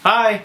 Hi!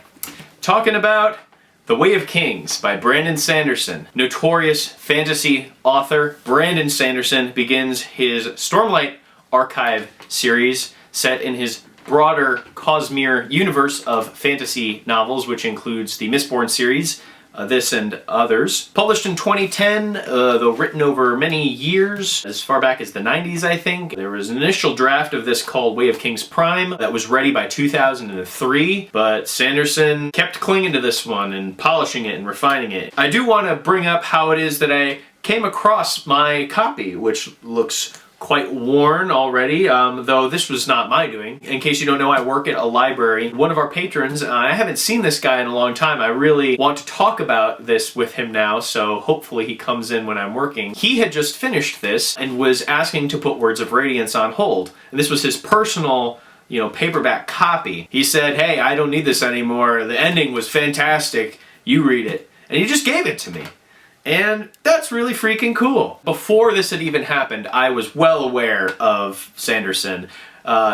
Talking about The Way of Kings by Brandon Sanderson. Notorious fantasy author Brandon Sanderson begins his Stormlight Archive series set in his broader Cosmere universe of fantasy novels, which includes the Mistborn series, this and others. Published in 2010, though written over many years, as far back as the 90s, I think. There was an initial draft of this called Way of Kings Prime that was ready by 2003, but Sanderson kept clinging to this one and polishing it and refining it. I do want to bring up how it is that I came across my copy, which looks quite worn already, though this was not my doing. In case you don't know, I work at a library. One of our patrons, I haven't seen this guy in a long time. I really want to talk about this with him now, so hopefully he comes in when I'm working. He had just finished this and was asking to put Words of Radiance on hold. And this was his personal, paperback copy. He said, "Hey, I don't need this anymore. The ending was fantastic. You read it." And he just gave it to me. And that's really freaking cool. Before this had even happened, I was well aware of Sanderson,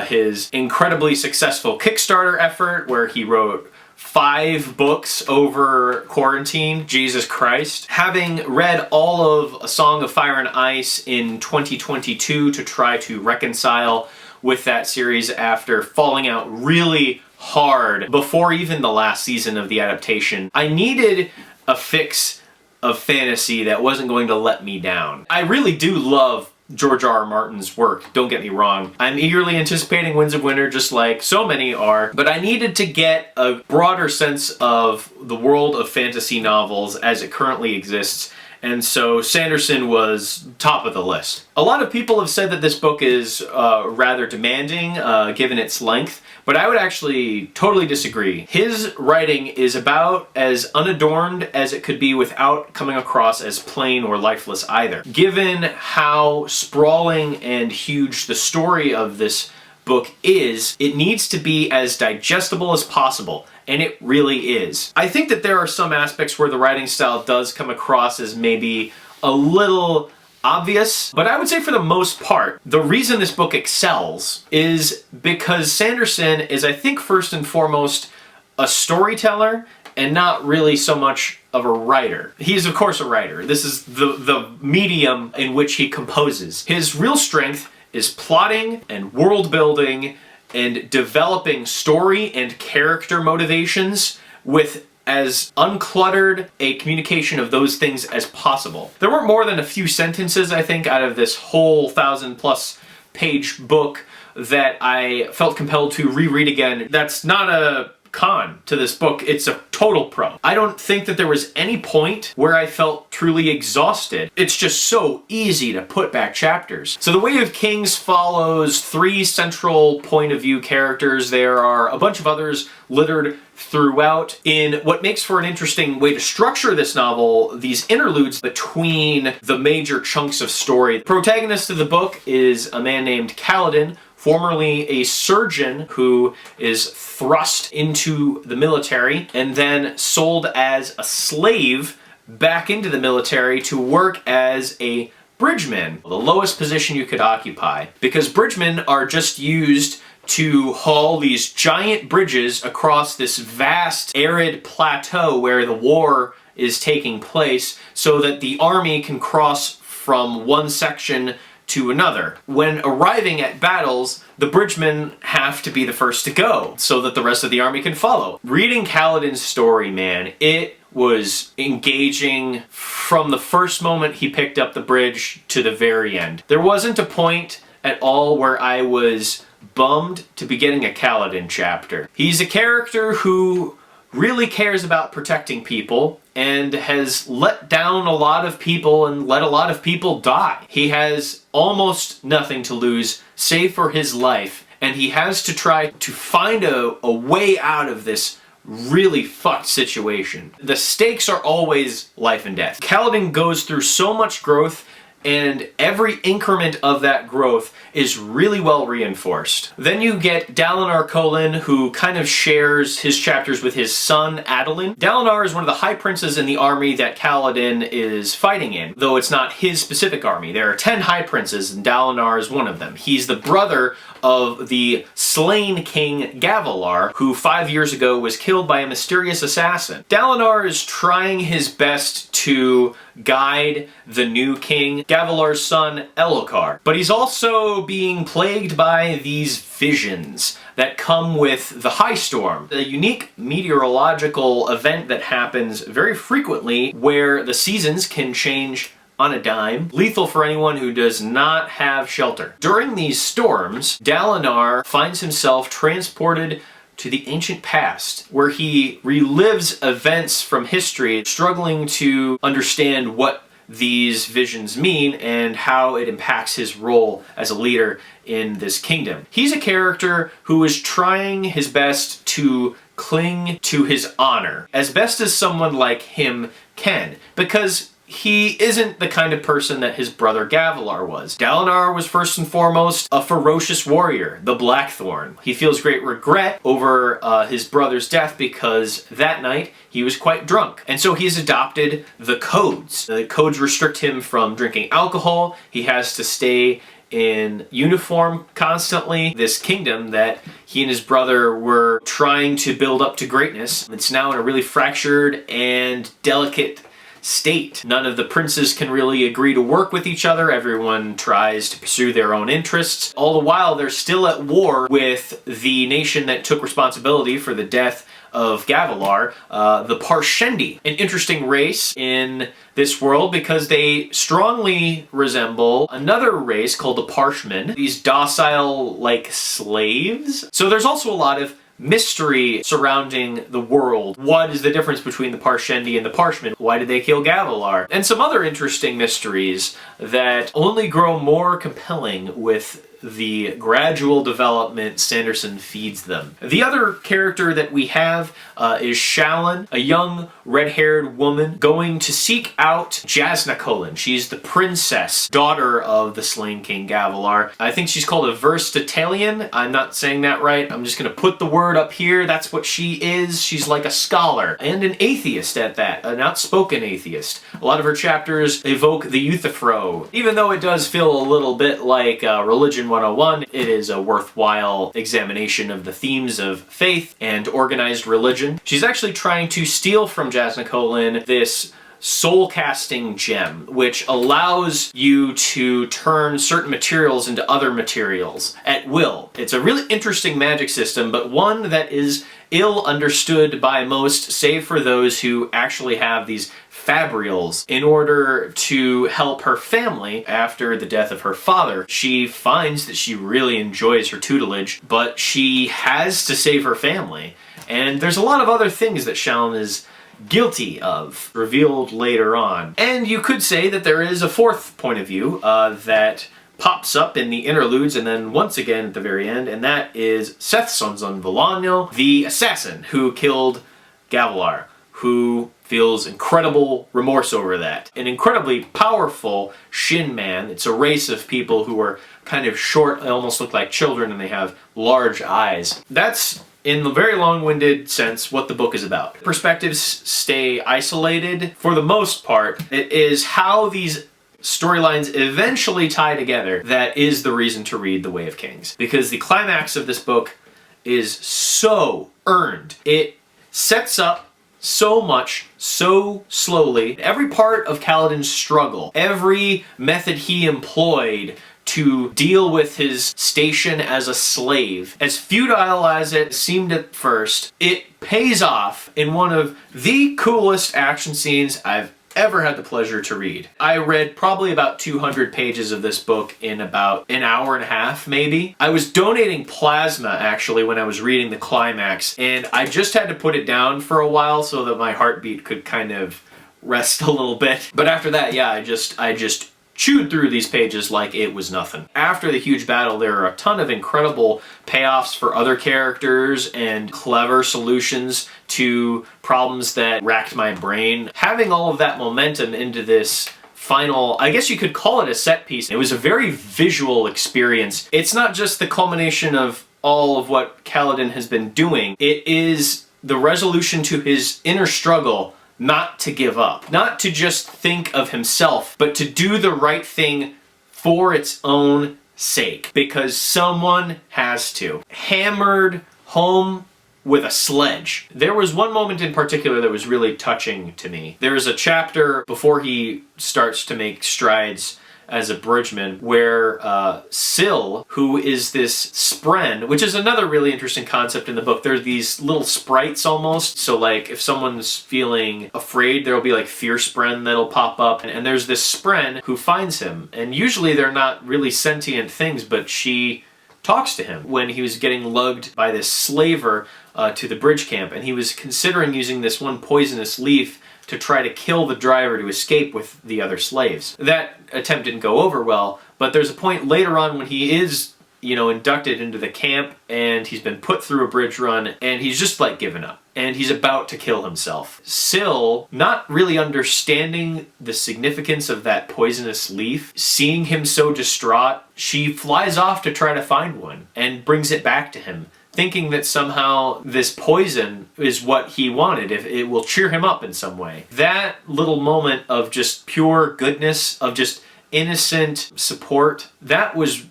his incredibly successful Kickstarter effort where he wrote 5 books over quarantine, Jesus Christ. Having read all of A Song of Fire and Ice in 2022 to try to reconcile with that series after falling out really hard before even the last season of the adaptation, I needed a fix of fantasy that wasn't going to let me down. I really do love George R. R. Martin's work, don't get me wrong. I'm eagerly anticipating Winds of Winter just like so many are, but I needed to get a broader sense of the world of fantasy novels as it currently exists, and so Sanderson was top of the list. A lot of people have said that this book is rather demanding given its length, but I would actually totally disagree. His writing is about as unadorned as it could be without coming across as plain or lifeless either. Given how sprawling and huge the story of this book is, it needs to be as digestible as possible, and it really is. I think that there are some aspects where the writing style does come across as maybe a little obvious, but I would say for the most part, the reason this book excels is because Sanderson is, I think, first and foremost a storyteller and not really so much of a writer. He is, of course, a writer. This is the medium in which he composes. His real strength is plotting and world building and developing story and character motivations with as uncluttered a communication of those things as possible. There weren't more than a few sentences, I think, out of this whole 1,000+ page book that I felt compelled to reread again. That's not a con to this book, it's a total pro. I don't think that there was any point where I felt truly exhausted. It's just so easy to put back chapters. So The Way of Kings follows 3 central point of view characters. There are a bunch of others littered throughout in what makes for an interesting way to structure this novel, these interludes between the major chunks of story. The protagonist of the book is a man named Kaladin, formerly a surgeon who is thrust into the military and then sold as a slave back into the military to work as a bridgeman, the lowest position you could occupy. Because bridgemen are just used to haul these giant bridges across this vast arid plateau where the war is taking place so that the army can cross from one section to another. When arriving at battles, the bridgemen have to be the first to go so that the rest of the army can follow. Reading Kaladin's story, man, it was engaging from the first moment he picked up the bridge to the very end. There wasn't a point at all where I was bummed to be getting a Kaladin chapter. He's a character who really cares about protecting people and has let down a lot of people and let a lot of people die. He has almost nothing to lose save for his life, and he has to try to find a way out of this really fucked situation. The stakes are always life and death. Kaladin goes through so much growth and every increment of that growth is really well reinforced. Then you get Dalinar Kholin, who kind of shares his chapters with his son, Adolin. Dalinar is one of the high princes in the army that Kaladin is fighting in, though it's not his specific army. There are 10 high princes, and Dalinar is one of them. He's the brother of the slain king Gavilar, who 5 years ago was killed by a mysterious assassin. Dalinar is trying his best to guide the new king, Gavilar's son Elhokar, but he's also being plagued by these visions that come with the High Storm, a unique meteorological event that happens very frequently where the seasons can change on a dime, lethal for anyone who does not have shelter. During these storms, Dalinar finds himself transported to the ancient past, where he relives events from history, struggling to understand what these visions mean and how it impacts his role as a leader in this kingdom. He's a character who is trying his best to cling to his honor, as best as someone like him can, because he isn't the kind of person that his brother Gavilar was. Dalinar was first and foremost a ferocious warrior, the Blackthorn. He feels great regret over his brother's death because that night he was quite drunk. And so he's adopted the codes. The codes restrict him from drinking alcohol. He has to stay in uniform constantly. This kingdom that he and his brother were trying to build up to greatness, it's now in a really fractured and delicate state. None of the princes can really agree to work with each other. Everyone tries to pursue their own interests. All the while, they're still at war with the nation that took responsibility for the death of Gavilar, the Parshendi, an interesting race in this world because they strongly resemble another race called the Parshmen, these docile, like, slaves. So there's also a lot of mystery surrounding the world. What is the difference between the Parshendi and the Parshmen? Why did they kill Gavilar? And some other interesting mysteries that only grow more compelling with the gradual development Sanderson feeds them. The other character that we have is Shallan, a young red-haired woman going to seek out Jasna Kholin. She's the princess, daughter of the slain King Gavilar. I think she's called a Verstatalian. I'm not saying that right. I'm just going to put the word up here. That's what she is. She's like a scholar and an atheist at that, an outspoken atheist. A lot of her chapters evoke the Euthyphro. Even though it does feel a little bit like Religion 101, it is a worthwhile examination of the themes of faith and organized religion. She's actually trying to steal from Jasna Kholin this soul-casting gem, which allows you to turn certain materials into other materials at will. It's a really interesting magic system, but one that is ill understood by most, save for those who actually have these fabrials. In order to help her family after the death of her father, she finds that she really enjoys her tutelage, but she has to save her family. And there's a lot of other things that Shallan is guilty of, revealed later on. And you could say that there is a fourth point of view that pops up in the interludes and then once again at the very end, and that is Sethsonzon Volano, the assassin who killed Gavilar, who feels incredible remorse over that. An incredibly powerful Shin man. It's a race of people who are kind of short, they almost look like children, and they have large eyes. That's, in the very long-winded sense, what the book is about. Perspectives stay isolated for the most part. It is how these storylines eventually tie together that is the reason to read The Way of Kings. Because the climax of this book is so earned. It sets up so much, so slowly. Every part of Kaladin's struggle, every method he employed to deal with his station as a slave, as futile as it seemed at first, it pays off in one of the coolest action scenes I've ever had the pleasure to read. I read probably about 200 pages of this book in about an hour and a half, maybe. I was donating plasma, actually, when I was reading the climax, and I just had to put it down for a while so that my heartbeat could kind of rest a little bit. But after that, yeah, I just chewed through these pages like it was nothing. After the huge battle, there are a ton of incredible payoffs for other characters and clever solutions to problems that racked my brain. Having all of that momentum into this final, I guess you could call it a set piece. It was a very visual experience. It's not just the culmination of all of what Kaladin has been doing. It is the resolution to his inner struggle not to give up. Not to just think of himself, but to do the right thing for its own sake. Because someone has to. Hammered home with a sledge. There was one moment in particular that was really touching to me. There is a chapter before he starts to make strides as a bridgeman where Syl, who is this spren, which is another really interesting concept in the book. There's these little sprites almost. So like if someone's feeling afraid, there'll be like fear spren that'll pop up. And there's this spren who finds him. And usually they're not really sentient things, but she talks to him when he was getting lugged by this slaver to the bridge camp. And he was considering using this one poisonous leaf to try to kill the driver to escape with the other slaves. That attempt didn't go over well, but there's a point later on when he is, you know, inducted into the camp and he's been put through a bridge run and he's just like given up and he's about to kill himself. Syl, not really understanding the significance of that poisonous leaf, seeing him so distraught, she flies off to try to find one and brings it back to him, thinking that somehow this poison is what he wanted, if it will cheer him up in some way. That little moment of just pure goodness, of just innocent support, that was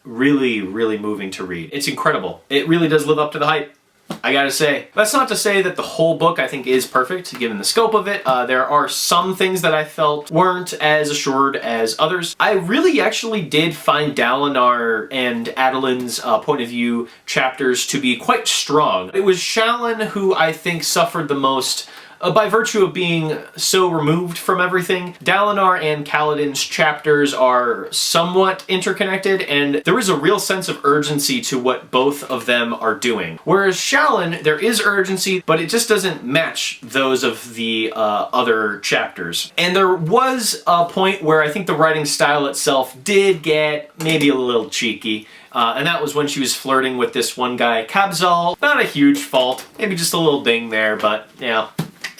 really, really moving to read. It's incredible. It really does live up to the hype, I gotta say. That's not to say that the whole book, I think, is perfect, given the scope of it. There are some things that I felt weren't as assured as others. I really actually did find Dalinar and Adeline's point of view chapters to be quite strong. It was Shallan who I think suffered the most by virtue of being so removed from everything. Dalinar and Kaladin's chapters are somewhat interconnected, and there is a real sense of urgency to what both of them are doing. Whereas Shallan, there is urgency, but it just doesn't match those of the other chapters. And there was a point where I think the writing style itself did get maybe a little cheeky. And that was when she was flirting with this one guy, Kabzal. Not a huge fault, maybe just a little ding there, but yeah.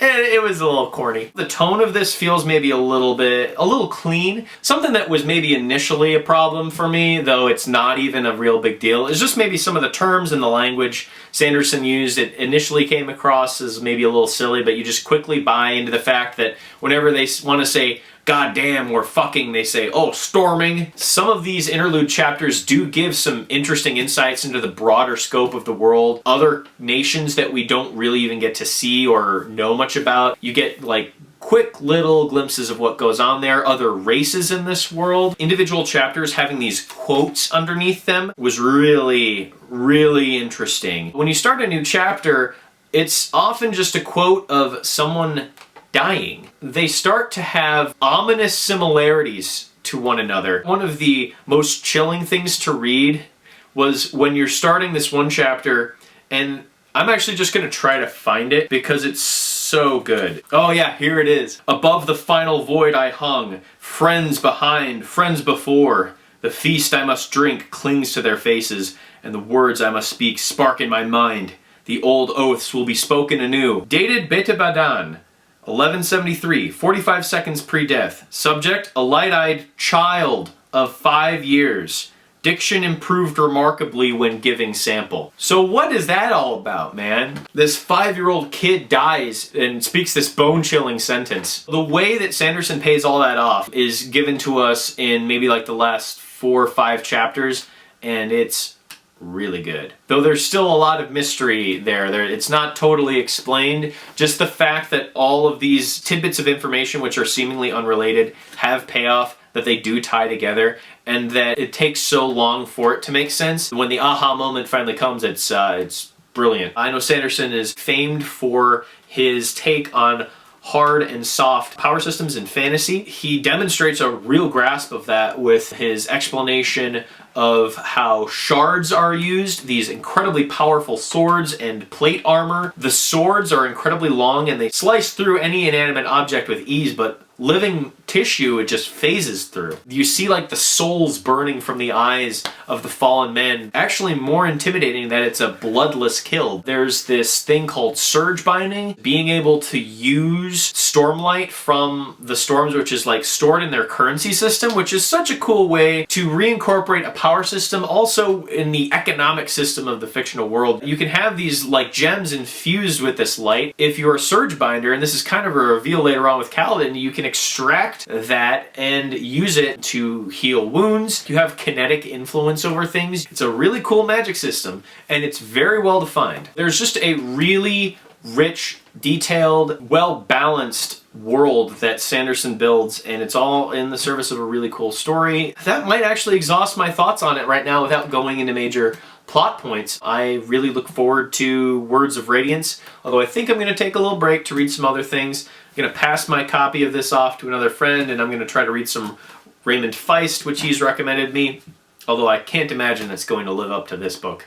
It was a little corny. The tone of this feels maybe a little clean. Something that was maybe initially a problem for me, though it's not even a real big deal, is just maybe some of the terms in the language Sanderson used. It initially came across as maybe a little silly, but you just quickly buy into the fact that whenever they want to say God damn or fucking, they say, oh, storming. Some of these interlude chapters do give some interesting insights into the broader scope of the world. Other nations that we don't really even get to see or know much about. You get like quick little glimpses of what goes on there, other races in this world. Individual chapters having these quotes underneath them was really, really interesting. When you start a new chapter, it's often just a quote of someone dying. They start to have ominous similarities to one another. One of the most chilling things to read was when you're starting this one chapter, and I'm actually just going to try to find it because it's so good. Oh yeah, here it is. Above the final void I hung, friends behind, friends before. The feast I must drink clings to their faces, and the words I must speak spark in my mind. The old oaths will be spoken anew. Dated Beta Badan, 1173, 45 seconds pre-death. Subject, a light-eyed child of 5 years. Diction improved remarkably when giving sample. So what is that all about, man? This 5-year-old kid dies and speaks this bone-chilling sentence. The way that Sanderson pays all that off is given to us in maybe like the last 4 or 5 chapters, and it's really good. Though there's still a lot of mystery there. It's not totally explained. Just the fact that all of these tidbits of information, which are seemingly unrelated, have payoff, that they do tie together, and that it takes so long for it to make sense. When the aha moment finally comes, it's brilliant. I know Sanderson is famed for his take on hard and soft power systems in fantasy. He demonstrates a real grasp of that with his explanation of how shards are used, these incredibly powerful swords and plate armor. The swords are incredibly long and they slice through any inanimate object with ease, but living tissue, it just phases through. You see like the souls burning from the eyes of the fallen men. Actually more intimidating that it's a bloodless kill. There's this thing called surge binding, being able to use stormlight from the storms, which is like stored in their currency system, which is such a cool way to reincorporate a power system also in the economic system of the fictional world. You can have these like gems infused with this light. If you're a surge binder, and this is kind of a reveal later on with Kaladin, you can extract that and use it to heal wounds. You have kinetic influence over things. It's a really cool magic system, and it's very well defined. There's just a really rich, detailed, well-balanced world that Sanderson builds, and it's all in the service of a really cool story. That might actually exhaust my thoughts on it right now without going into major plot points. I really look forward to Words of Radiance, although I think I'm going to take a little break to read some other things. I'm going to pass my copy of this off to another friend, and I'm going to try to read some Raymond Feist, which he's recommended me, although I can't imagine it's going to live up to this book.